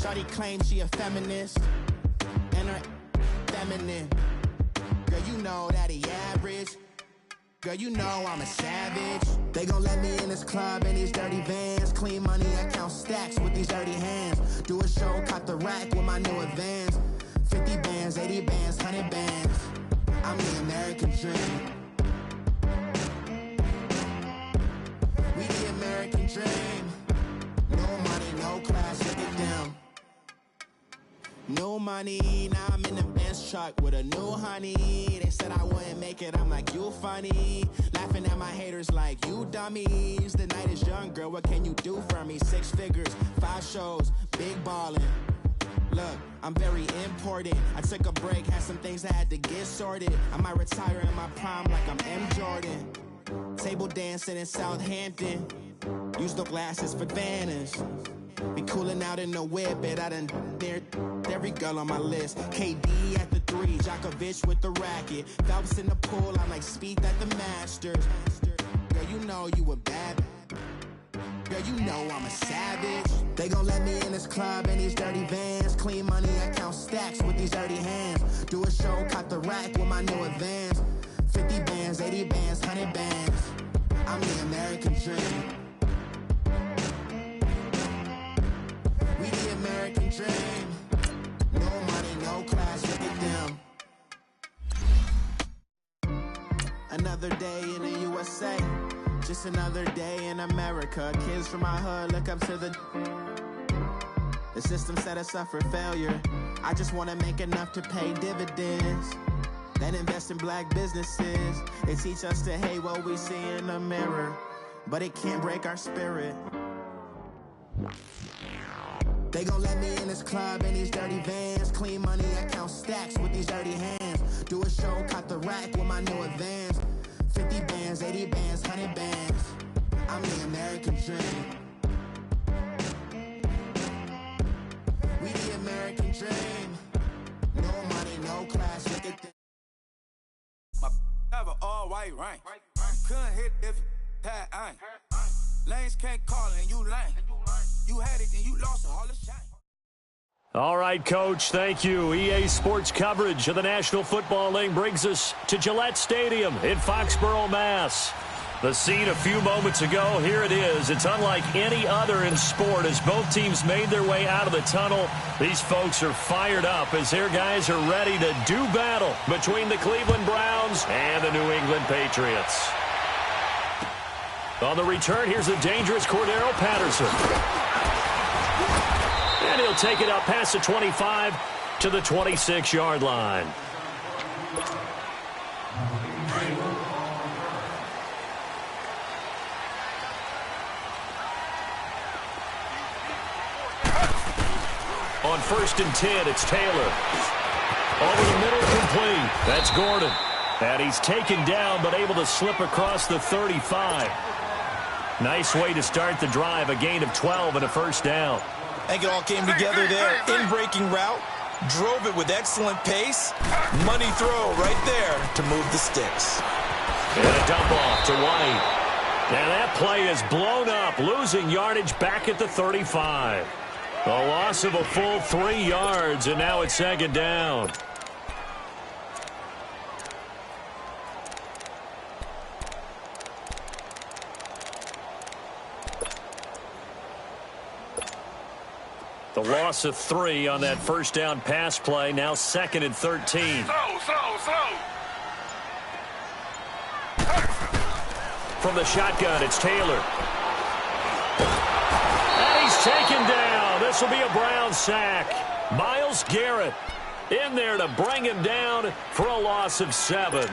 Shawty claims she a feminist, and her feminine. Girl, you know that he average. Girl, you know I'm a savage. They gon' let me in this club in these dirty vans. Clean money, I count stacks with these dirty hands. Do a show, caught the rack with my new advance. 50 bands, 80 bands, 100 bands. I'm the American dream. We the American dream. No money, no class, look at them. No money, now I'm in the Benz truck with a new honey. They said I wouldn't make it, I'm like, you funny. Laughing at my haters like, you dummies. The night is young, girl, what can you do for me? 6 figures, 5 shows, big ballin'. Look, I'm very important. I took a break, had some things I had to get sorted. I might retire in my prime like I'm M. Jordan. Table dancing in Southampton. Use the glasses for Vannas. Be cooling out in the whip, but I done dared every girl on my list. KD at the 3, Djokovic with the racket. Phelps in the pool, I'm like Speed at the Masters. Girl, you know you a bad. Girl, you know I'm a savage. They gon' let me in this club in these dirty vans. Clean money, I count stacks with these dirty hands. Do a show, caught the rack with my new advance. 50 bands, 80 bands, 100 bands. I'm the American dream. We the American dream. No money, no class, look at them. Another day in the USA. Just another day in America. Kids from my hood look up to the system set us up for failure. I just want to make enough to pay dividends, then invest in black businesses. They teach us to hate what we see in the mirror, but it can't break our spirit. They gon' let me in this club in these dirty vans. Clean money, I count stacks with these dirty hands. Do a show, caught the rack with my new advance. 50 bands, 80 bands, 100 bands. I'm the American dream. We the American dream. No money, no class, look at this. My have an all white rank. Couldn't hit if had ain't. Lanes can't call and you lame. You had it and you lost all the shine. All right, Coach, thank you. EA Sports coverage of the National Football League brings us to Gillette Stadium in Foxborough, Mass. The scene a few moments ago, here it is. It's unlike any other in sport as both teams made their way out of the tunnel. These folks are fired up as their guys are ready to do battle between the Cleveland Browns and the New England Patriots. On the return, here's the dangerous Cordero Patterson. And he'll take it up past the 25 to the 26-yard line. On 1st and 10, it's Taylor. Over the middle, complete. That's Gordon. And he's taken down, but able to slip across the 35. Nice way to start the drive, a gain of 12 and a first down. I think it all came together there. In-breaking route, drove it with excellent pace. Money throw right there to move the sticks. And a dump off to White. And that play is blown up, losing yardage back at the 35. A loss of a full 3 yards, and now it's 2nd down. The loss of 3 on that first down pass play. Now 2nd and 13. From the shotgun, it's Taylor. And he's taken down. This will be a Brown sack. Myles Garrett in there to bring him down for a loss of 7.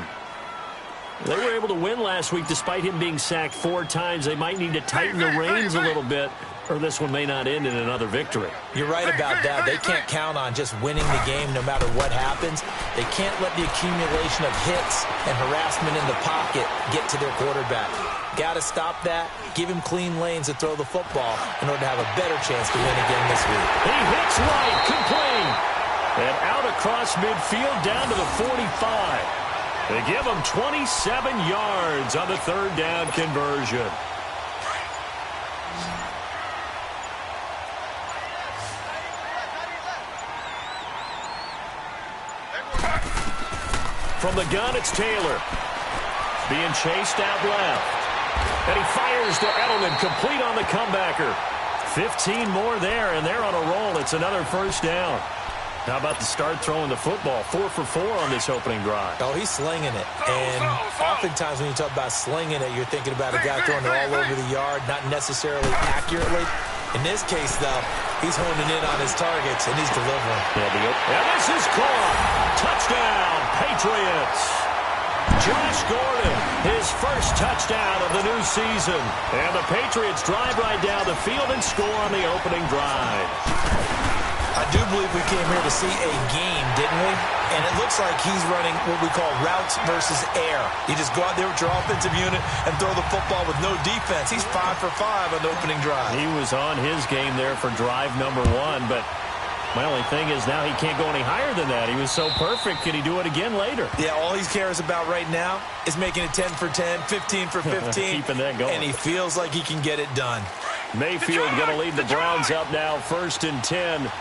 They were able to win last week despite him being sacked 4 times. They might need to tighten the reins a little bit, or this one may not end in another victory. You're right about that. They can't count on just winning the game no matter what happens. They can't let the accumulation of hits and harassment in the pocket get to their quarterback. Got to stop that, give him clean lanes to throw the football in order to have a better chance to win again this week. He hits White, complete. And out across midfield down to the 45. They give him 27 yards on the 3rd down conversion. From the gun, it's Taylor. Being chased out left. And he fires to Edelman, complete on the comebacker. 15 more there, and they're on a roll. It's another first down. How about the start throwing the football? 4 for 4 on this opening drive. Oh, he's slinging it. And oftentimes when you talk about slinging it, you're thinking about a guy throwing it all over the yard, not necessarily accurately. In this case, though, he's honing in on his targets, and he's delivering. Yeah, this is caught. Touchdown, Patriots. Josh Gordon, his first touchdown of the new season. And the Patriots drive right down the field and score on the opening drive. I do believe we came here to see a game, didn't we? And it looks like he's running what we call routes versus air. You just go out there with your offensive unit and throw the football with no defense. He's 5 for 5 on the opening drive. He was on his game there for drive number 1, but my only thing is now he can't go any higher than that. He was so perfect. Can he do it again later? Yeah, all he cares about right now is making it 10 for 10, 15 for 15. Keeping that going. And he feels like he can get it done. Mayfield going to lead the Browns up now, 1st and 10.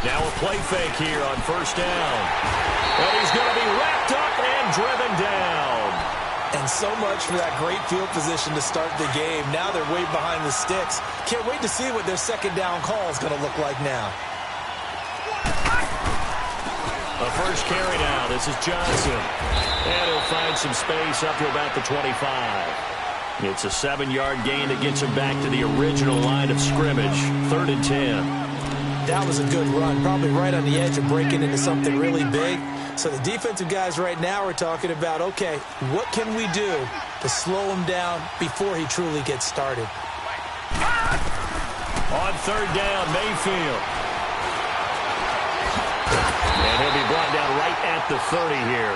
Now a play fake here on first down. And he's going to be wrapped up and driven down. And so much for that great field position to start the game. Now they're way behind the sticks. Can't wait to see what their second down call is going to look like now. A first carry now. This is Johnson. And he'll find some space up to about the 25. It's a 7-yard gain that gets him back to the original line of scrimmage. 3rd and 10. That was a good run, probably right on the edge of breaking into something really big. So the defensive guys right now are talking about, okay, what can we do to slow him down before he truly gets started? On 3rd down, Mayfield. And he'll be brought down right at the 30 here.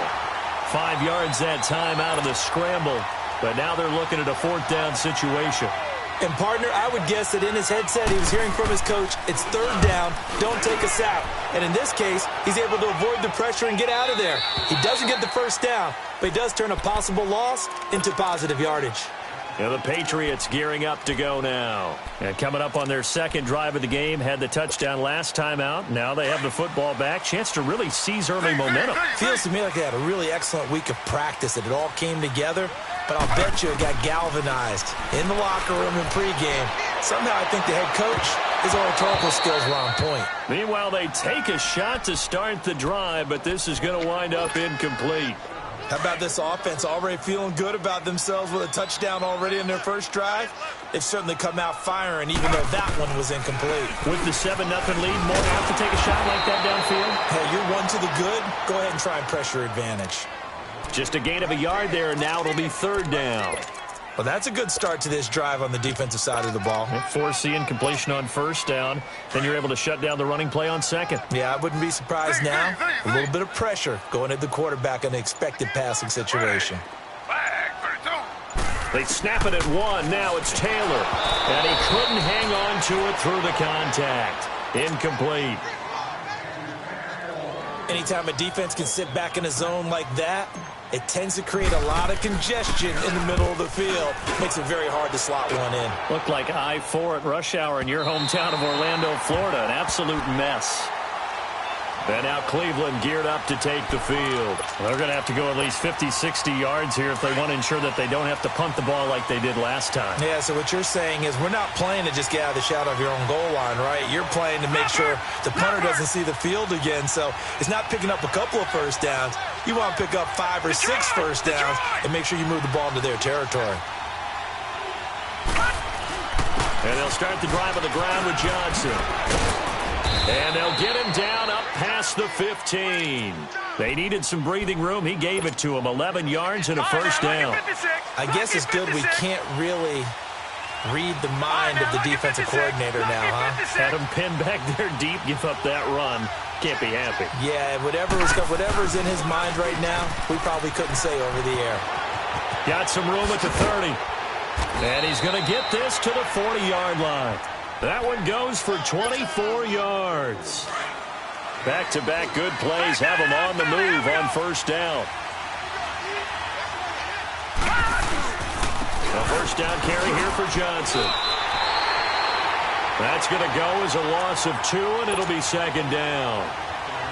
5 yards that time out of the scramble. But now they're looking at a 4th down situation. And, partner, I would guess that in his headset he was hearing from his coach, it's 3rd down, don't take us out. And in this case, he's able to avoid the pressure and get out of there. He doesn't get the first down, but he does turn a possible loss into positive yardage. Yeah, the Patriots gearing up to go now. And coming up on their second drive of the game, had the touchdown last time out. Now they have the football back. Chance to really seize early momentum. Feels to me like they had a really excellent week of practice, that it all came together. But I'll bet you it got galvanized in the locker room in pregame. Somehow I think the head coach, his oratorical skills were on point. Meanwhile, they take a shot to start the drive, but this is going to wind up incomplete. How about this offense already feeling good about themselves with a touchdown already in their first drive? They've certainly come out firing, even though that one was incomplete. With the 7-0 lead, more have to take a shot like that downfield? Hey, you're 1 to the good. Go ahead and try and pressure advantage. Just a gain of a yard there, and now it'll be 3rd down. Well, that's a good start to this drive on the defensive side of the ball. Forcing completion on 1st down. Then you're able to shut down the running play on 2nd. Yeah, I wouldn't be surprised now. A little bit of pressure going at the quarterback in an expected passing situation. They snap it at 1. Now it's Taylor. And he couldn't hang on to it through the contact. Incomplete. Anytime a defense can sit back in a zone like that, it tends to create a lot of congestion in the middle of the field. Makes it very hard to slot one in. Looked like I-4 at rush hour in your hometown of Orlando, Florida. An absolute mess. And now Cleveland geared up to take the field. They're going to have to go at least 50, 60 yards here if they want to ensure that they don't have to punt the ball like they did last time. Yeah, so what you're saying is we're not playing to just get out of the shadow of your own goal line, right? You're playing to make sure the punter doesn't see the field again. So it's not picking up a couple of first downs. You want to pick up 5 or 6 first downs and make sure you move the ball into their territory. And they'll start the drive on the ground with Johnson. And they'll get him down up past the 15. They needed some breathing room. He gave it to him. 11 yards and a first down. I guess it's good we can't really read the mind of the defensive coordinator now, huh? Had him pinned back there deep, give up that run. Can't be happy. Yeah, whatever's in his mind right now, we probably couldn't say over the air. Got some room at the 30. And he's going to get this to the 40-yard line. That one goes for 24 yards. Back-to-back good plays have him on the move on first down. A first down carry here for Johnson. That's going to go as a loss of 2, and it'll be second down.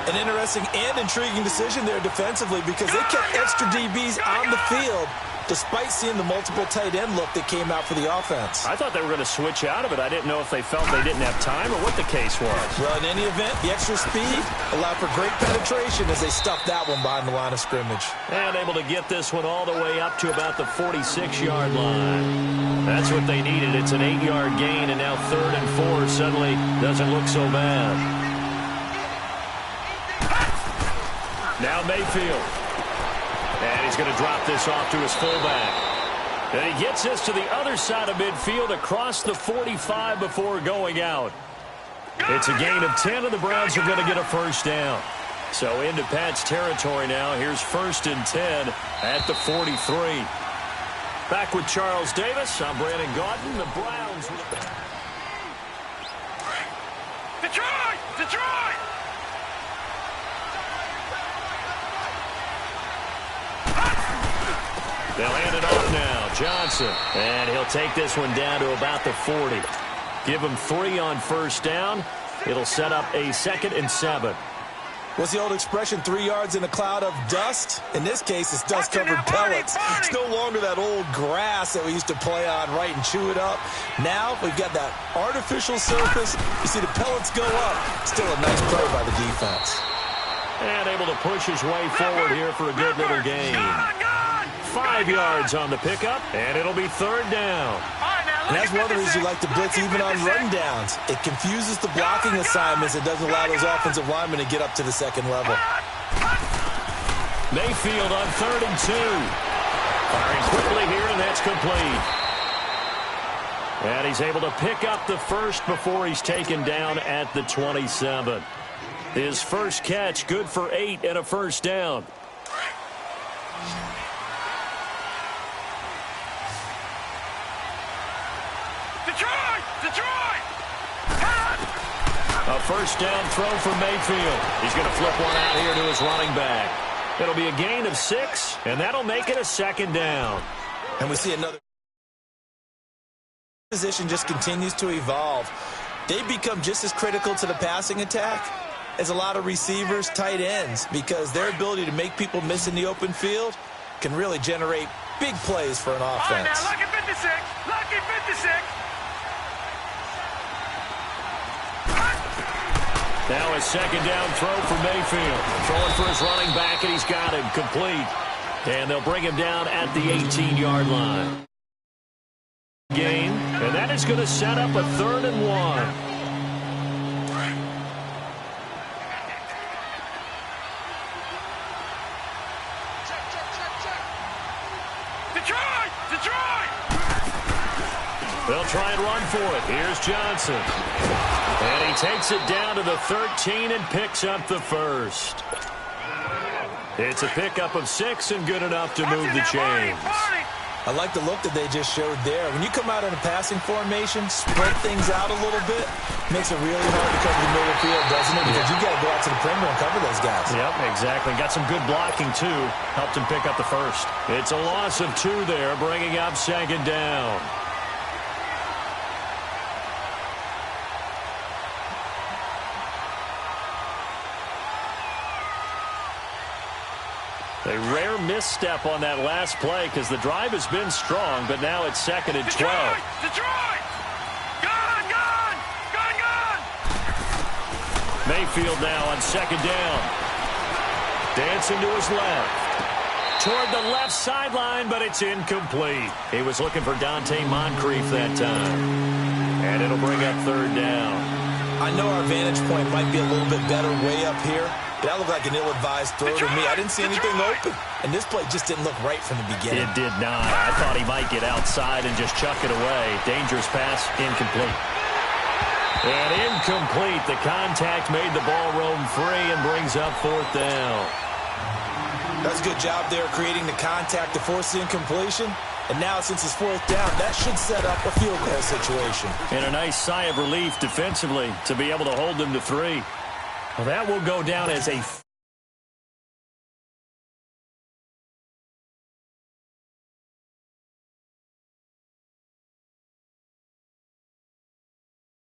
An interesting and intriguing decision there defensively because they kept extra DBs on the field despite seeing the multiple tight end look that came out for the offense. I thought they were going to switch out of it. I didn't know if they felt they didn't have time or what the case was. Well, in any event, the extra speed allowed for great penetration as they stuffed that one behind the line of scrimmage. And able to get this one all the way up to about the 46-yard line. That's what they needed. It's an 8-yard gain, and now 3rd and 4 suddenly doesn't look so bad. Now Mayfield. And he's going to drop this off to his fullback. And he gets this to the other side of midfield across the 45 before going out. It's a gain of 10, and the Browns are going to get a first down. So into Pat's territory now. Here's 1st and 10 at the 43. Back with Charles Davis. I'm Brandon Gaudin. The Browns. Detroit! Detroit! They'll hand it off now. Johnson. And he'll take this one down to about the 40. Give him 3 on 1st down. It'll set up a 2nd and 7. What's the old expression, 3 yards in a cloud of dust? In this case, it's dust-covered pellets. It's no longer that old grass that we used to play on, right, and chew it up. Now we've got that artificial surface. You see the pellets go up. Still a nice play by the defense. And able to push his way forward here for a good little gain. 5 yards on the pickup, and it'll be 3rd down. And that's one of the reasons you like to blitz even on rundowns. It confuses the blocking assignments. It doesn't allow those offensive linemen to get up to the 2nd level. Mayfield on 3rd and 2. Firing quickly here, and that's complete. And he's able to pick up the first before he's taken down at the 27. His first catch, good for 8 and a first down. Detroit! Detroit! A first down throw for Mayfield. He's going to flip one out here to his running back. It'll be a gain of 6, and that'll make it a 2nd down. And we see another position just continues to evolve. They become just as critical to the passing attack as a lot of receivers, tight ends, because their ability to make people miss in the open field can really generate big plays for an offense. All right, now, lucky 56. Lucky 56. Now a 2nd down throw for Mayfield. Throwing for his running back, and he's got him complete. And they'll bring him down at the 18-yard line. Gain, and that is going to set up a 3rd and 1. Detroit! Detroit! They'll try and run for it. Here's Johnson. And he takes it down to the 13 and picks up the first. It's a pickup of 6 and good enough to move the chains. I like the look that they just showed there. When you come out in a passing formation, spread things out a little bit, makes it really hard to cover the middle of the field, doesn't it? Because you got to go out to the perimeter and cover those guys. Yep, exactly. Got some good blocking, too. Helped him pick up the first. It's a loss of 2 there, bringing up 2nd down. A rare misstep on that last play because the drive has been strong, but now it's 2nd and 12. Detroit! Gone! Gone! Gone! Gone! Mayfield now on 2nd down. Dancing to his left. Toward the left sideline, but it's incomplete. He was looking for Dante Moncrief that time. And it'll bring up 3rd down. I know our vantage point might be a little bit better way up here. That looked like an ill-advised throw to me. I didn't see anything open. And this play just didn't look right from the beginning. It did not. I thought he might get outside and just chuck it away. Dangerous pass, incomplete. And incomplete. The contact made the ball roam free and brings up 4th down. That's a good job there creating the contact to force the incompletion. And now, since it's 4th down, that should set up a field goal situation. And a nice sigh of relief defensively to be able to hold them to 3. Well, that will go down as a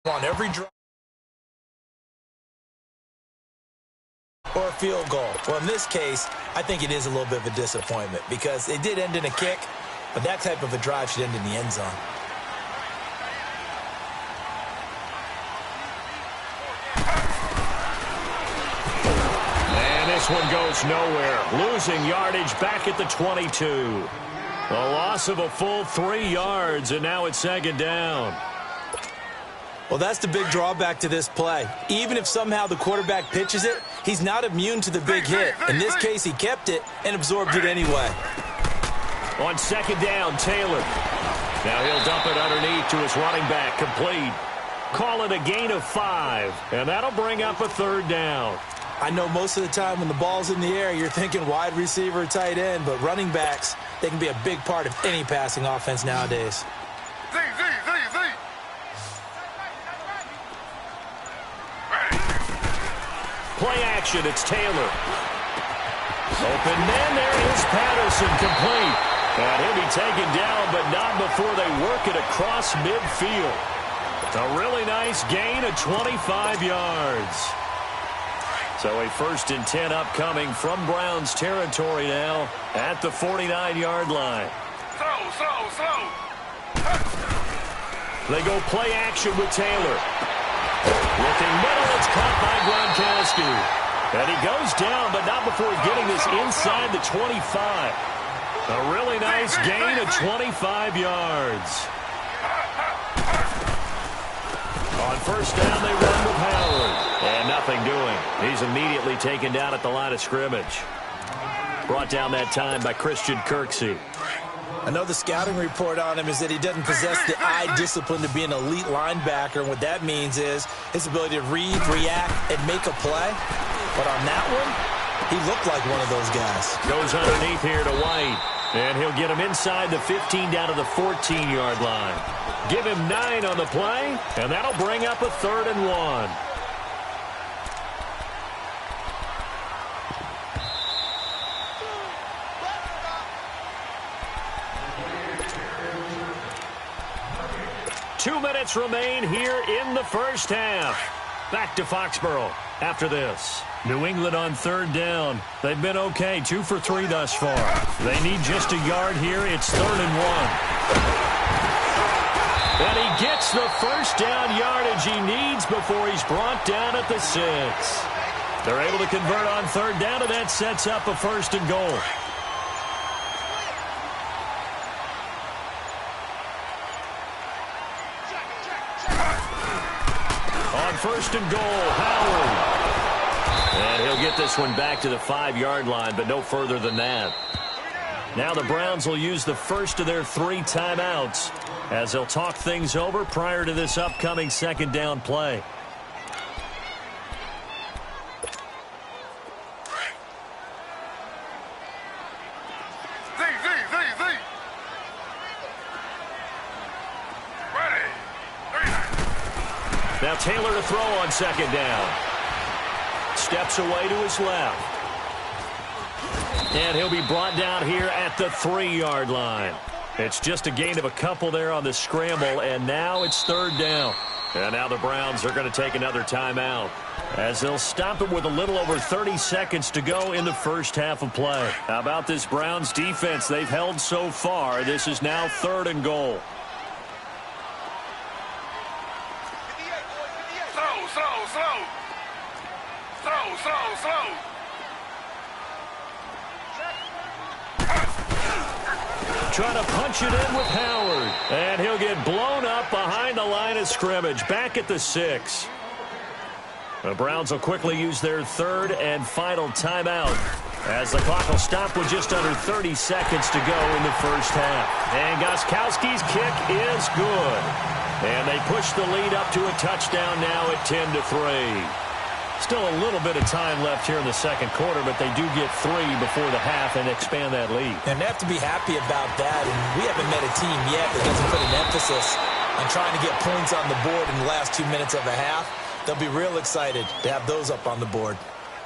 on every drive or a field goal. Well, in this case, I think it is a little bit of a disappointment because it did end in a kick, but that type of a drive should end in the end zone. And this one goes nowhere. Losing yardage back at the 22. A loss of a full 3 yards, and now it's second down. Well, that's the big drawback to this play. Even if somehow the quarterback pitches it, he's not immune to the big hit. In this case, he kept it and absorbed it anyway. On second down, Taylor. Now he'll dump it underneath to his running back, complete. Call it a gain of 5, and that'll bring up a third down. I know most of the time when the ball's in the air, you're thinking wide receiver, tight end, but running backs, they can be a big part of any passing offense nowadays. Play action, it's Taylor. Open man, there is Patterson, complete. And he'll be taken down, but not before they work it across midfield. A really nice gain of 25 yards. So a 1st and 10 upcoming from Browns territory now at the 49-yard line. Slow. They go play action with Taylor. Looking middle, it's caught by Gronkowski. And he goes down, but not before getting this inside the 25. A really nice gain of 25 yards. On first down, they run with Howard. And nothing doing. He's immediately taken down at the line of scrimmage. Brought down that time by Christian Kirksey. I know the scouting report on him is that he doesn't possess the eye discipline to be an elite linebacker. And what that means is his ability to read, react, and make a play. But on that one, he looked like one of those guys. Goes underneath here to White. And he'll get him inside the 15 down to the 14-yard line. Give him 9 on the play, and that'll bring up a 3rd and 1. Two minutes remain here in the first half. Back to Foxborough after this. New England on 3rd down. They've been okay, 2 for 3 thus far. They need just a yard here. It's 3rd and 1. And he gets the first down yardage he needs before he's brought down at the 6. They're able to convert on 3rd down, and that sets up a 1st and goal. On 1st and goal, Howard. And he'll get this one back to the 5-yard line, but no further than that. Now the Browns will use the first of their 3 timeouts as they'll talk things over prior to this upcoming 2nd down play. Now Taylor to throw on 2nd down. Steps away to his left. And he'll be brought down here at the 3-yard line. It's just a gain of a couple there on the scramble, and now it's 3rd down. And now the Browns are going to take another timeout as they'll stop it with a little over 30 seconds to go in the first half of play. How about this Browns defense they've held so far? This is now 3rd and goal. Slow. Trying to punch it in with Howard. And he'll get blown up behind the line of scrimmage. Back at the 6. The Browns will quickly use their 3rd and final timeout as the clock will stop with just under 30 seconds to go in the first half. And Gostkowski's kick is good. And they push the lead up to a touchdown now at 10-3. Still a little bit of time left here in the 2nd quarter, but they do get 3 before the half and expand that lead. And they have to be happy about that. And we haven't met a team yet that doesn't put an emphasis on trying to get points on the board in the last 2 minutes of a half. They'll be real excited to have those up on the board.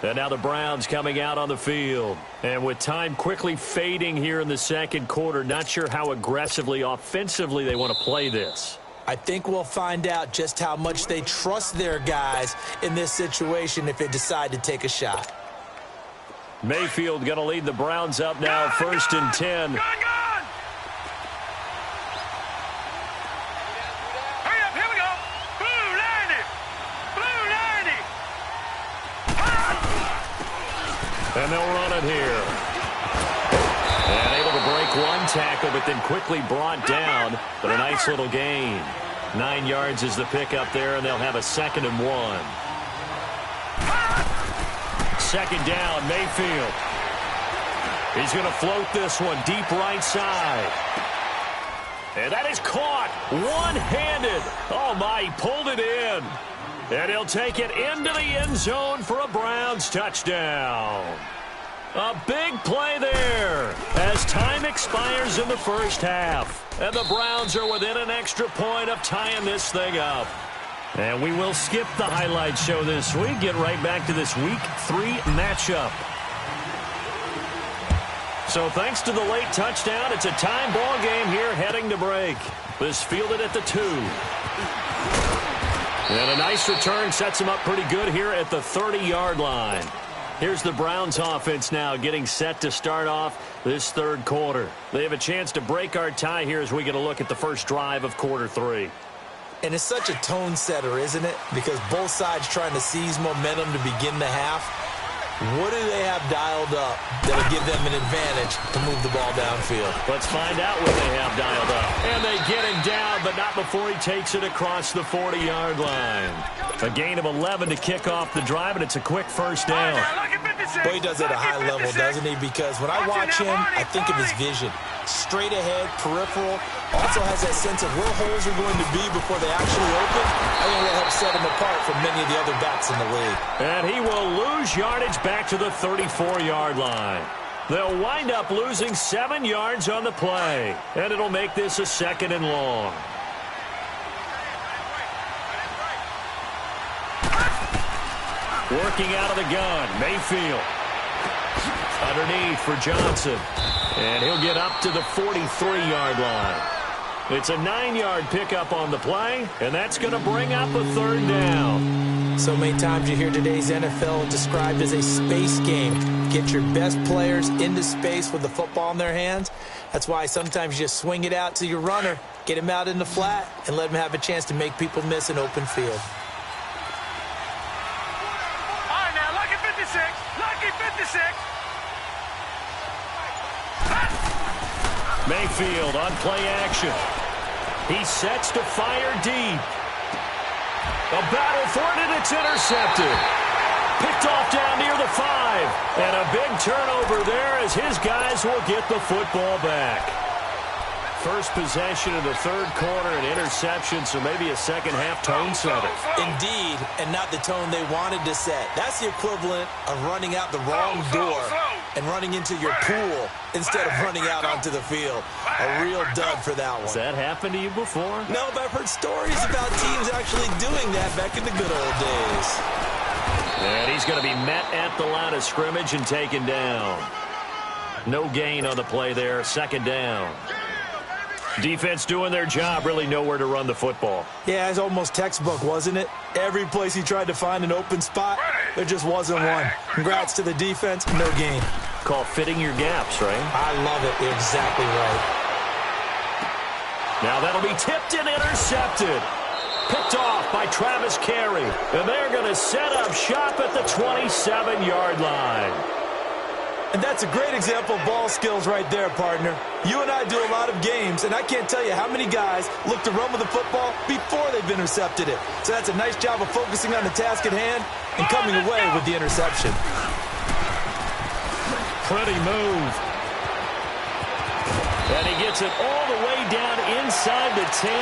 And now the Browns coming out on the field. And with time quickly fading here in the 2nd quarter, not sure how aggressively, offensively they want to play this. I think we'll find out just how much they trust their guys in this situation if they decide to take a shot. Mayfield going to lead the Browns up now, 1st and 10. Hurry up, here we go. Blue 90. Blue 90. And they'll run it here. And able to break one tackle, but then quickly brought down. But a nice little gain. 9 yards is the pickup there, and they'll have a 2nd and 1. 2nd down, Mayfield. He's going to float this one deep right side. And that is caught one-handed. Oh, my, he pulled it in. And he'll take it into the end zone for a Browns touchdown. A big play there as time expires in the first half. And the Browns are within an extra point of tying this thing up. And we will skip the highlight show this week. Get right back to this Week 3 matchup. So thanks to the late touchdown, it's a time ball game here heading to break. This fielded at the 2. And a nice return sets him up pretty good here at the 30-yard line. Here's the Browns offense now getting set to start off this 3rd quarter. They have a chance to break our tie here as we get a look at the first drive of quarter 3. And it's such a tone setter, isn't it? Because both sides trying to seize momentum to begin the half. What do they have dialed up that'll give them an advantage to move the ball downfield? Let's find out what they have dialed up. And they get him down, but not before he takes it across the 40-yard line. A gain of 11 to kick off the drive, and it's a quick first down. Boy, he does it at a high level, doesn't he? Because when I watch him, I think of his vision. Straight ahead, peripheral. Also has that sense of where holes are going to be before they actually open. I think that helps set him apart from many of the other backs in the league. And he will lose yardage back to the 34-yard line. They'll wind up losing 7 yards on the play. And it'll make this a 2nd and long. Working out of the gun, Mayfield. Underneath for Johnson. And he'll get up to the 43-yard line. It's a 9-yard pickup on the play, and that's going to bring up a 3rd down. So many times you hear today's NFL described as a space game. Get your best players into space with the football in their hands. That's why sometimes you just swing it out to your runner, get him out in the flat, and let him have a chance to make people miss an open field. All right, now, lucky 56. Lucky 56. Mayfield on play action. He sets to fire deep. A battle for it, and it's intercepted. Picked off down near the 5. And a big turnover there as his guys will get the football back. First possession of the 3rd quarter, an interception, so maybe a second-half tone setter. Indeed, and not the tone they wanted to set. That's the equivalent of running out the wrong door and running into your pool instead of running out onto the field. A real dud for that one. Has that happened to you before? No, but I've heard stories about teams actually doing that back in the good old days. And he's going to be met at the line of scrimmage and taken down. No gain on the play there, 2nd down. Defense doing their job, really nowhere to run the football. Yeah, it's almost textbook, wasn't it? Every place he tried to find an open spot, there just wasn't one. Congrats to the defense, no gain. Called fitting your gaps, right? I love it. Exactly right. Now that'll be tipped and intercepted. Picked off by Travis Carey. And they're going to set up shop at the 27-yard line. And that's a great example of ball skills right there, partner. You and I do a lot of games, and I can't tell you how many guys look to run with the football before they've intercepted it. So that's a nice job of focusing on the task at hand and coming away with the interception. Pretty move. And he gets it all the way down inside the 10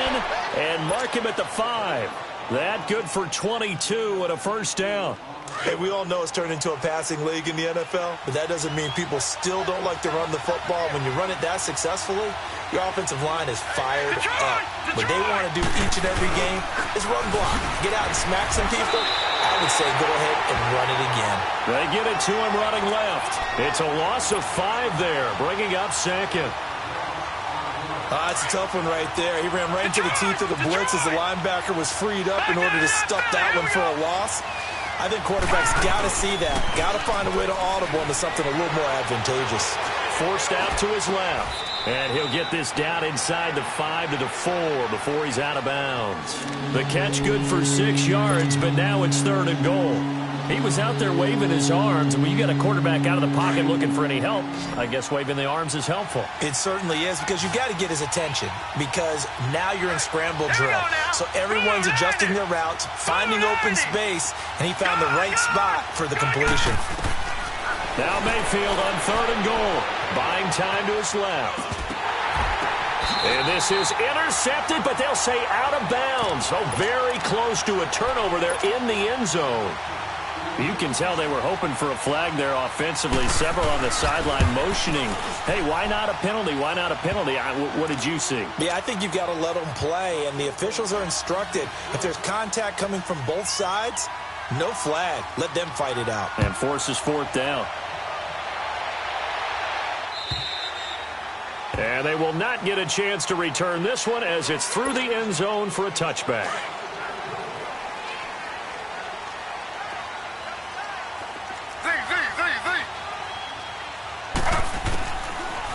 and mark him at the 5. That good for 22 and a first down. Hey, we all know it's turned into a passing league in the NFL, but that doesn't mean people still don't like to run the football. When you run it that successfully, your offensive line is fired up. What they want to do each and every game is run block. Get out and smack some people. I would say go ahead and run it again. They get it to him running left. It's a loss of 5 there, bringing up 2nd. That's a tough one right there. He ran right into the teeth of the blitz as the linebacker was freed up in order to stuff that one for a loss. I think quarterbacks got to see that. Got to find a way to audible into something a little more advantageous. Forced out to his left. And he'll get this down inside the 5 to the 4 before he's out of bounds. The catch good for 6 yards, but now it's 3rd and goal. He was out there waving his arms, and when you got a quarterback out of the pocket looking for any help, I guess waving the arms is helpful. It certainly is, because you got to get his attention, because now you're in scramble drill. So everyone's adjusting their routes, finding open space, and he found the right spot for the completion. Now Mayfield on 3rd and goal, buying time to his left. And this is intercepted, but they'll say out of bounds. So very close to a turnover there in the end zone. You can tell they were hoping for a flag there offensively. Several on the sideline motioning, hey, why not a penalty? Why not a penalty? What did you see? Yeah, I think you've got to let them play, and the officials are instructed. If there's contact coming from both sides, no flag. Let them fight it out. And forces 4th down. And they will not get a chance to return this one as it's through the end zone for a touchback.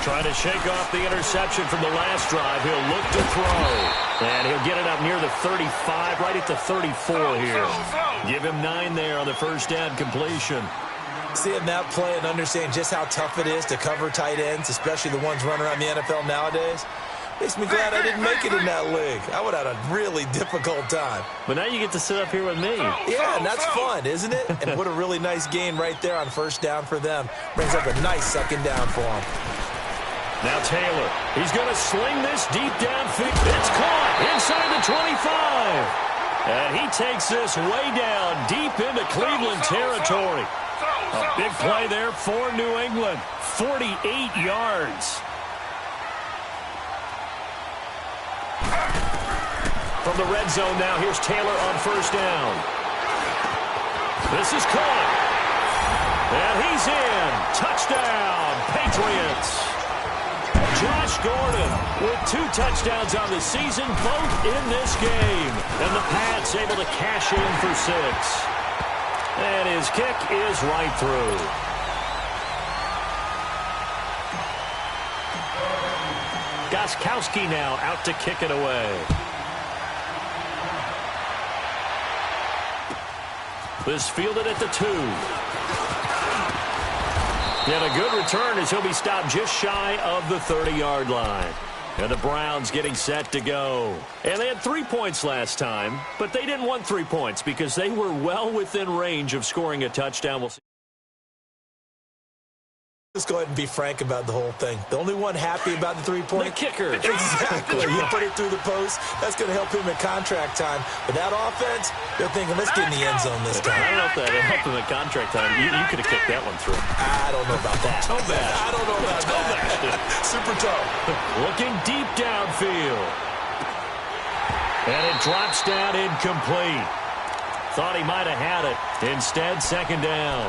Trying to shake off the interception from the last drive. He'll look to throw. And he'll get it up near the 35, right at the 34 here. Give him 9 there on the first down completion. Seeing that play and understanding just how tough it is to cover tight ends, especially the ones running around the NFL nowadays, makes me glad I didn't make it in that league. I would have had a really difficult time. But now you get to sit up here with me. Yeah, and that's fun, isn't it? And what a really nice gain right there on first down for them. Brings up a nice 2nd down for them. Now Taylor, he's going to sling this deep downfield. It's caught inside the 25. And he takes this way down deep into Cleveland territory. A big play there for New England. 48 yards. From the red zone now, here's Taylor on first down. This is caught. And he's in. Touchdown, Patriots. Josh Gordon with 2 touchdowns on the season, both in this game. And the Pats able to cash in for 6. And his kick is right through. Gostkowski now out to kick it away. This fielded at the 2. And a good return as he'll be stopped just shy of the 30-yard line. And the Browns getting set to go. And they had 3 points last time, but they didn't want 3 points because they were well within range of scoring a touchdown. We'll see. Let's go ahead and be frank about the whole thing. The only one happy about the 3-point? The kicker. Exactly. He put it through the post. That's going to help him at contract time. But that offense, they're thinking, let's get in the end zone this time. I don't know if that helped him at contract time. You could have kicked that one through. I don't know about that. Toe bash. I don't know about that. Super toe. Looking deep downfield. And it drops down incomplete. Thought he might have had it. Instead, 2nd down.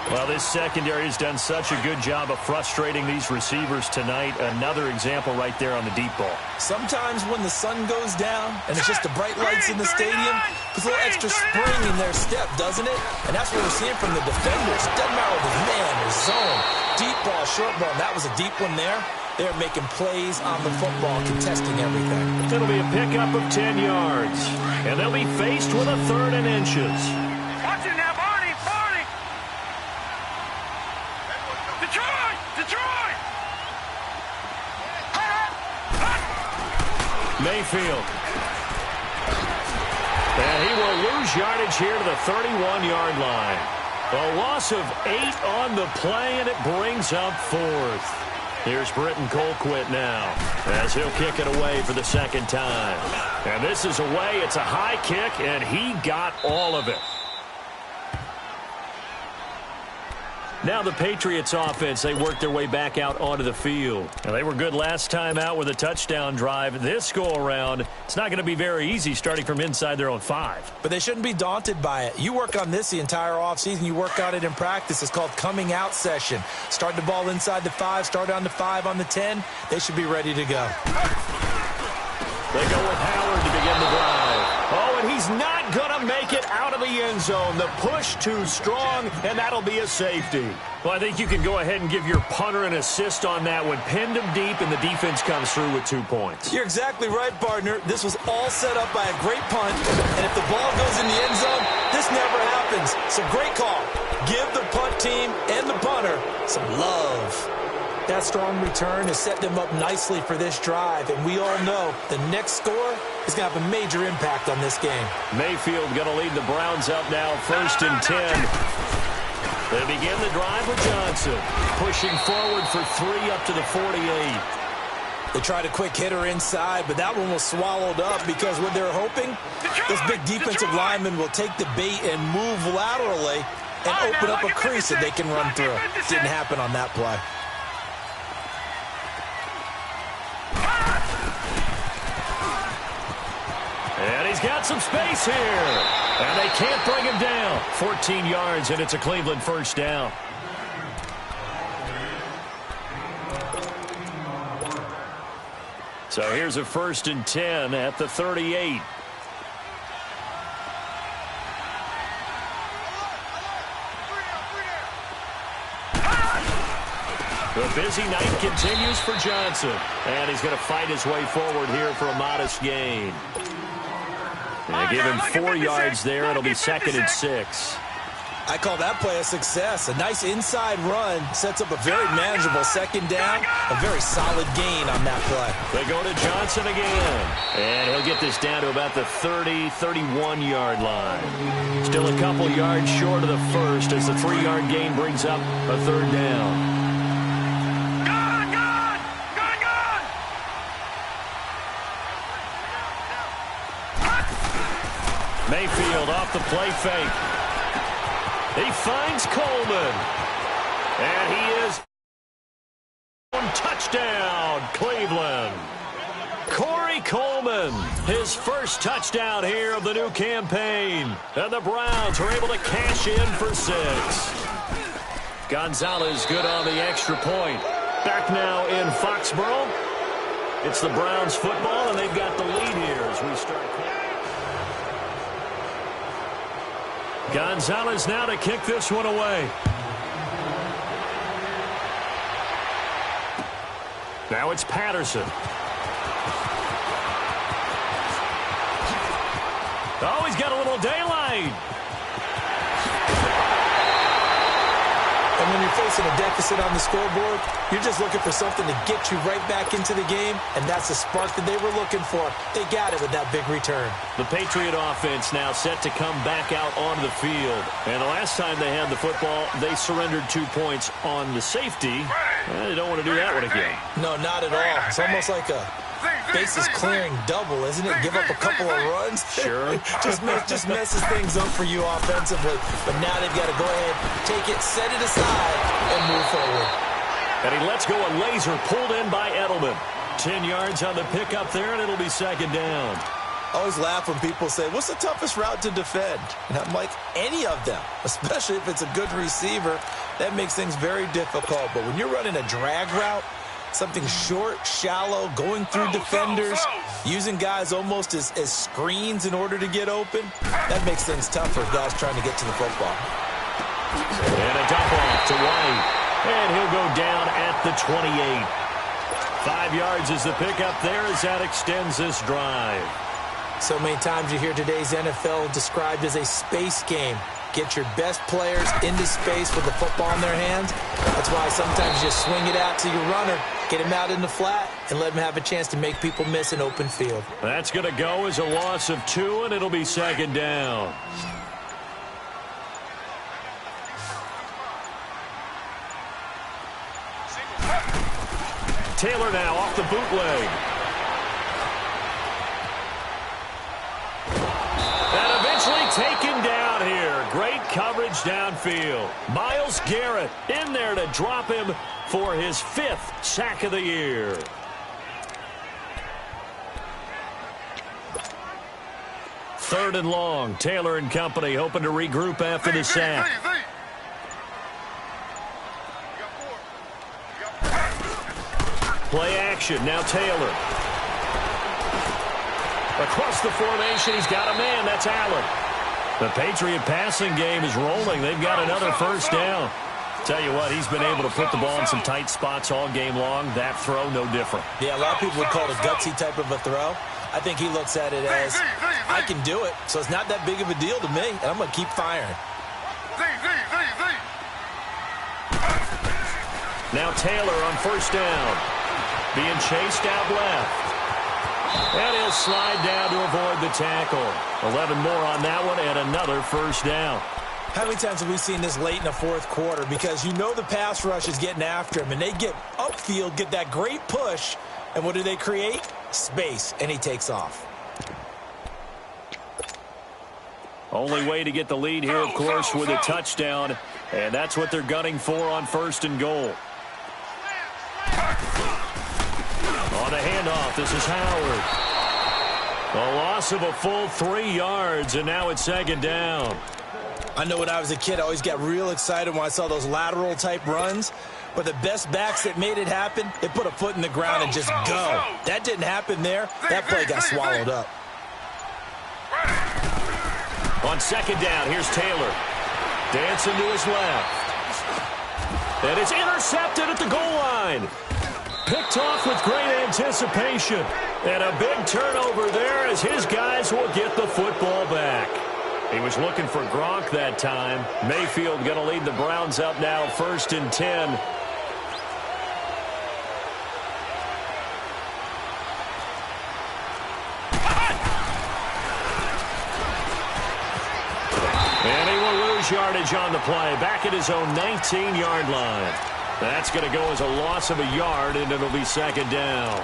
Well, this secondary has done such a good job of frustrating these receivers tonight. Another example right there on the deep ball. Sometimes when the sun goes down and it's just the bright lights in the stadium, there's a little extra spring in their step, doesn't it? And that's what we're seeing from the defenders. Doesn't matter with his man or zone. Deep ball, short ball. That was a deep one there. They're making plays on the football, contesting everything. It'll be a pickup of 10 yards. And they'll be faced with a 3rd and inches. Watch it now, Barney! Barney! Detroit! Mayfield. And he will lose yardage here to the 31-yard line. A loss of 8 on the play, and it brings up 4th. Here's Britton Colquitt now as he'll kick it away for the 2nd time. And this is away. It's a high kick, and he got all of it. Now the Patriots offense, they work their way back out onto the field. Now, they were good last time out with a touchdown drive. This go-around, it's not going to be very easy starting from inside their own 5. But they shouldn't be daunted by it. You work on this the entire offseason. You work on it in practice. It's called coming out session. Start the ball inside the 5, start on the 5, on the 10. They should be ready to go. They go with Howard to begin the drive. Oh, and he's not going to make it out of the end zone. The push too strong, and that'll be a safety. Well, I think you can go ahead and give your punter an assist on that one. Pinned him deep, and the defense comes through with 2 points. You're exactly right, partner. This was all set up by a great punt, and if the ball goes in the end zone, this never happens. So great call. Give the punt team and the punter some love. That strong return has set them up nicely for this drive, and we all know the next score is going to have a major impact on this game. Mayfield going to lead the Browns up now, 1st and 10. They begin the drive with Johnson, pushing forward for 3 up to the 48. They tried a quick hitter inside, but that one was swallowed up because what they're hoping, this big defensive lineman will take the bait and move laterally and open up a crease that they can run through. Didn't happen on that play. And he's got some space here. And they can't bring him down. 14 yards, and it's a Cleveland 1st down. So here's a 1st and 10 at the 38. The busy night continues for Johnson. And he's going to fight his way forward here for a modest gain. They give him 4 yards there. It'll be 2nd and 6. I call that play a success. A nice inside run sets up a very manageable 2nd down. A very solid gain on that play. They go to Johnson again. And he'll get this down to about the 30, 31-yard line. Still a couple yards short of the 1st as the 3-yard gain brings up a 3rd down. Mayfield off the play fake. He finds Coleman. And he is touchdown, Cleveland. Corey Coleman, his 1st touchdown here of the new campaign. And the Browns are able to cash in for 6. Gonzalez good on the extra point. Back now in Foxborough. It's the Browns football, and they've got the lead here as we start. Gonzalez now to kick this one away. Now it's Patterson. Oh, he's got a little daylight. And when you're facing a deficit on the scoreboard, you're just looking for something to get you right back into the game, and that's the spark that they were looking for. They got it with that big return. The Patriot offense now set to come back out onto the field. And the last time they had the football, they surrendered 2 points on the safety. They don't want to do that one again. No, not at all. It's almost like a bases clearing double, isn't it? Give up a couple of runs. Sure. just messes things up for you offensively. But now they've got to go ahead, take it, set it aside, and move forward. And he lets go a laser pulled in by Edelman. 10 yards on the pickup there, and it'll be 2nd down. I always laugh when people say, what's the toughest route to defend? And I'm like, any of them, especially if it's a good receiver. That makes things very difficult. But when you're running a drag route, something short, shallow, going through defenders, using guys almost as screens in order to get open, that makes things tough for guys trying to get to the football. And a dump off to White. And he'll go down at the 28. 5 yards is the pickup there as that extends this drive. So many times you hear today's NFL described as a space game. Get your best players into space with the football in their hands. That's why sometimes you just swing it out to your runner, get him out in the flat, and let him have a chance to make people miss an open field. That's going to go as a loss of 2, and it'll be 2nd down. Taylor now off the bootleg. And eventually taken down here. Great coverage downfield. midfield. Myles Garrett in there to drop him for his 5th sack of the year. Third and long. Taylor and company hoping to regroup after the sack. Play action. Now Taylor. Across the formation, he's got a man. That's Allen. The Patriot passing game is rolling. They've got another first down. Tell you what, he's been able to put the ball in some tight spots all game long. That throw, no different. Yeah, a lot of people would call it a gutsy type of a throw. I think he looks at it as, I can do it, so it's not that big of a deal to me, and I'm going to keep firing. Now Taylor on first down. Being chased out left. And he'll slide down to avoid the tackle. 11 more on that one and another first down. How many times have we seen this late in the fourth quarter? Because you know the pass rush is getting after him, and they get upfield, get that great push, and what do they create? Space, and he takes off. Only way to get the lead here, of course, with a touchdown, and that's what they're gunning for on first and goal. On the handoff, this is Howard. A loss of a full 3 yards, and now it's second down. I know when I was a kid, I always got real excited when I saw those lateral-type runs. But the best backs that made it happen, they put a foot in the ground and just go. That didn't happen there. That play got swallowed up. On second down, here's Taylor. Dancing to his left. And it's intercepted at the goal line. Picked off with great anticipation. And a big turnover there as his guys will get the football back. He was looking for Gronk that time. Mayfield going to lead the Browns up now, 1st and 10. And he will lose yardage on the play. Back at his own 19-yard line. That's going to go as a loss of a yard, and it'll be second down.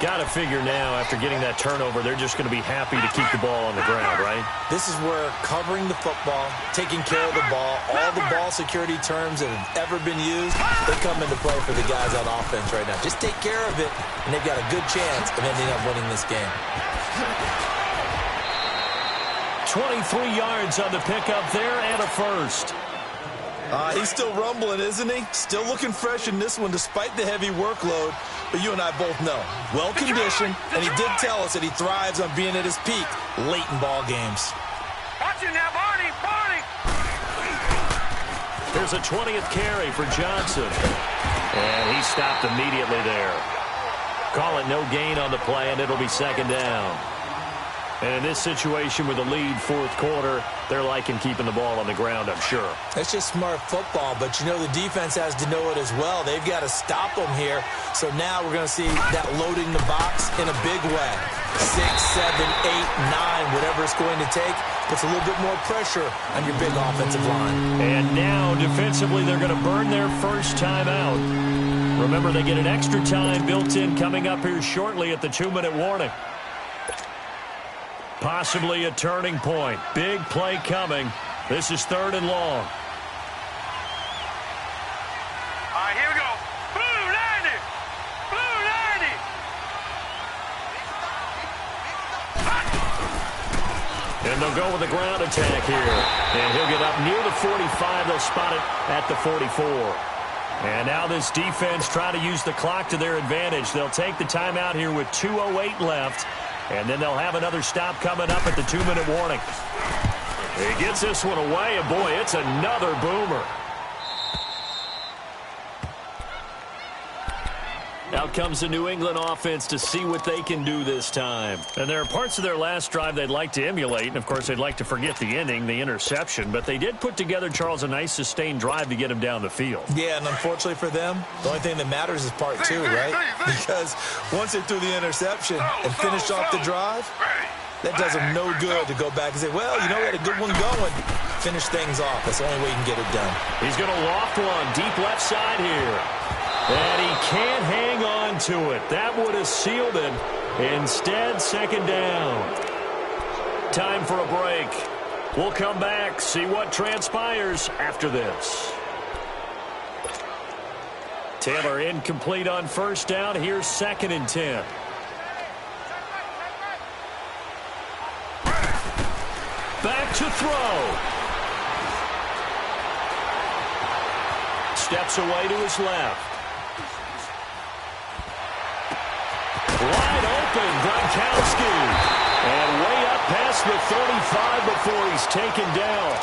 Got to figure now, after getting that turnover, they're just going to be happy to keep the ball on the ground, right? This is where covering the football, taking care of the ball, all the ball security terms that have ever been used, they come into play for the guys on offense right now. Just take care of it, and they've got a good chance of ending up winning this game. 23 yards on the pickup there and a first. He's still rumbling, isn't he? Still looking fresh in this one despite the heavy workload. But you and I both know, well-conditioned, and he did tell us that he thrives on being at his peak late in ball games. Watching now, Barney, Barney. There's a 20th carry for Johnson. And he stopped immediately there. Call it no gain on the play, and it'll be second down. And in this situation with the lead fourth quarter, they're liking keeping the ball on the ground, I'm sure. It's just smart football, but you know the defense has to know it as well. They've got to stop them here. So now we're going to see that loading the box in a big way. 6, 7, 8, 9, whatever it's going to take, puts a little bit more pressure on your big offensive line. And now defensively they're going to burn their first time out. Remember, they get an extra time built in coming up here shortly at the 2-minute warning. Possibly a turning point. Big play coming. This is 3rd and long. All right, here we go. Blue 90. Blue 90. And they'll go with a ground attack here. And he'll get up near the 45. They'll spot it at the 44. And now this defense try to use the clock to their advantage. They'll take the timeout here with 2:08 left. And then they'll have another stop coming up at the 2-minute warning. He gets this one away, and boy, it's another boomer. Out comes the New England offense to see what they can do this time. And there are parts of their last drive they'd like to emulate, and of course they'd like to forget the ending, the interception, but they did put together, Charles, a nice sustained drive to get him down the field. Yeah, and unfortunately for them, the only thing that matters is part 2, right? Because once they threw the interception and finished off the drive, that does them no good to go back and say, well, you know, we had a good one going. Finish things off. That's the only way you can get it done. He's going to loft one deep left side here. And he can't hang on to it. That would have sealed it. Instead, second down. Time for a break. We'll come back, see what transpires after this. Taylor incomplete on first down. Here's 2nd and 10. Back to throw. Steps away to his left. Wide open, Gronkowski. And way up past the 35 before he's taken down.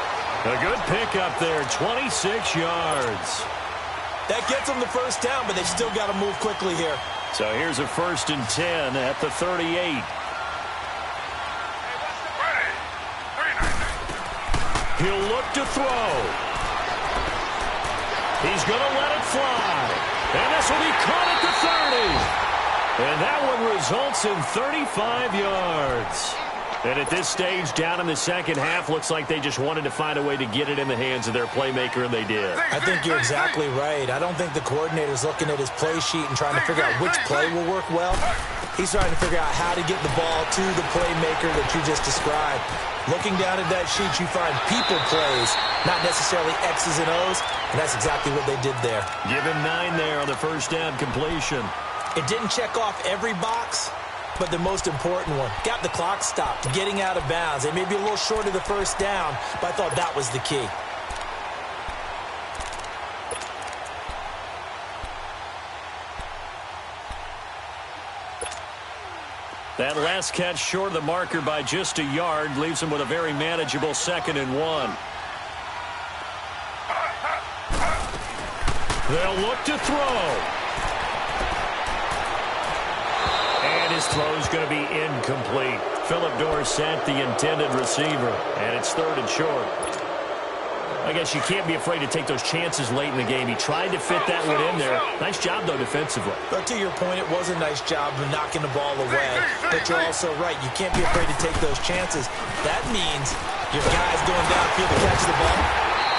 A good pickup there, 26 yards. That gets them the first down, but they still got to move quickly here. So here's a 1st and 10 at the 38. He'll look to throw. He's going to let it fly. And this will be caught at the 30. And that one results in 35 yards. And at this stage, down in the second half, looks like they just wanted to find a way to get it in the hands of their playmaker, and they did. I think you're exactly right. I don't think the coordinator's looking at his play sheet and trying to figure out which play will work well. He's trying to figure out how to get the ball to the playmaker that you just described. Looking down at that sheet, you find people plays, not necessarily X's and O's, and that's exactly what they did there. Give him 9 there on the first down completion. It didn't check off every box, but the most important one, got the clock stopped, getting out of bounds. They may be a little short of the first down, but I thought that was the key. That last catch short of the marker by just a yard leaves him with a very manageable 2nd and 1. They'll look to throw. And his throw's going to be incomplete. Phillip Dorsett, the intended receiver, and it's 3rd and short. I guess you can't be afraid to take those chances late in the game. He tried to fit that one in there. Nice job, though, defensively. But to your point, it was a nice job of knocking the ball away. But you're also right. You can't be afraid to take those chances. That means your guys going downfield to catch the ball,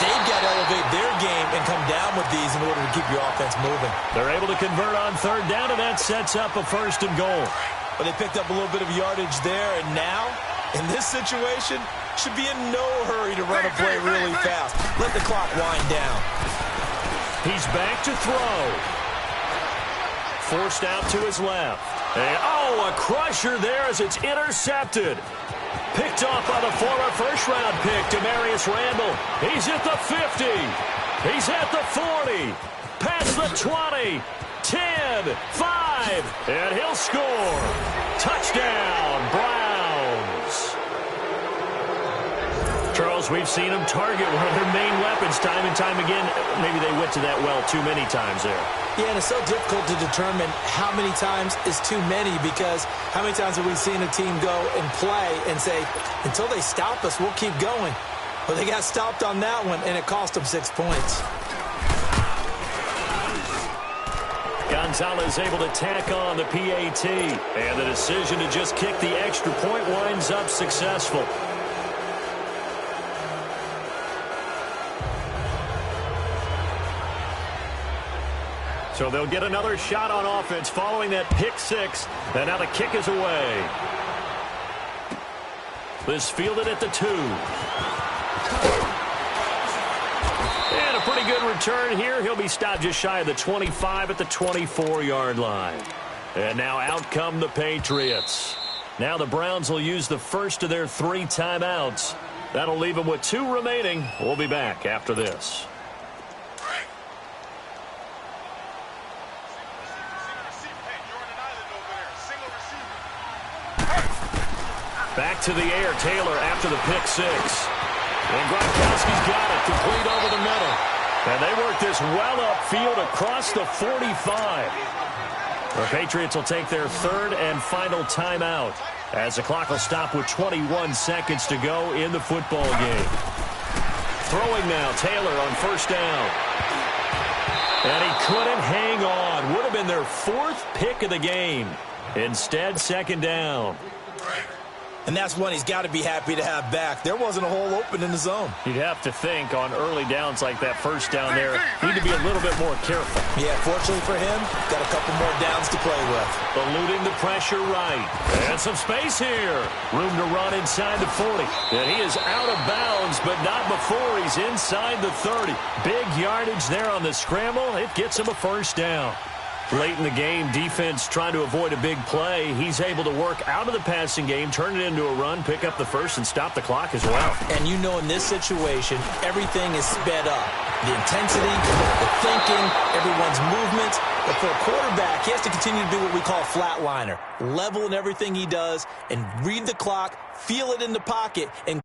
they've got to elevate their game and come down with these in order to keep your offense moving. They're able to convert on 3rd down, and that sets up a 1st and goal. But they picked up a little bit of yardage there, and now, in this situation, should be in no hurry to run a play really fast. Let the clock wind down. He's back to throw. Forced out to his left. And, a crusher there as it's intercepted. Picked off by the former first-round pick, Demarius Randall. He's at the 50. He's at the 40. Past the 20. 10, 5, and he'll score. Touchdown, Browns. Charles, we've seen them target one of their main weapons time and time again. Maybe they went to that well too many times there. Yeah, and it's so difficult to determine how many times is too many, because how many times have we seen a team go and play and say, until they stop us, we'll keep going. But they got stopped on that one, and it cost them 6 points. Gonzalez able to tack on the PAT, and the decision to just kick the extra point winds up successful. So they'll get another shot on offense following that pick 6, and now the kick is away. This fielded at the 2. And a pretty good return here. He'll be stopped just shy of the 25 at the 24-yard line. And now out come the Patriots. Now the Browns will use the first of their 3 timeouts. That'll leave them with 2 remaining. We'll be back after this. Back to the air, Taylor after the pick 6. And Gronkowski's got it, complete over the middle. And they work this well upfield across the 45. The Patriots will take their 3rd and final timeout as the clock will stop with 21 seconds to go in the football game. Throwing now, Taylor on first down. And he couldn't hang on. Would have been their 4th pick of the game. Instead, 2nd down. And that's one he's got to be happy to have back. There wasn't a hole open in the zone. You'd have to think on early downs like that first down there, need to be a little bit more careful. Yeah, fortunately for him, got a couple more downs to play with. Eluding the pressure right. And some space here. Room to run inside the 40. And he is out of bounds, but not before he's inside the 30. Big yardage there on the scramble. It gets him a first down. Late in the game, defense trying to avoid a big play. He's able to work out of the passing game, turn it into a run, pick up the first, and stop the clock as well. And you know in this situation, everything is sped up. The intensity, the thinking, everyone's movements. But for a quarterback, he has to continue to do what we call a flatliner. Level in everything he does and read the clock, feel it in the pocket, and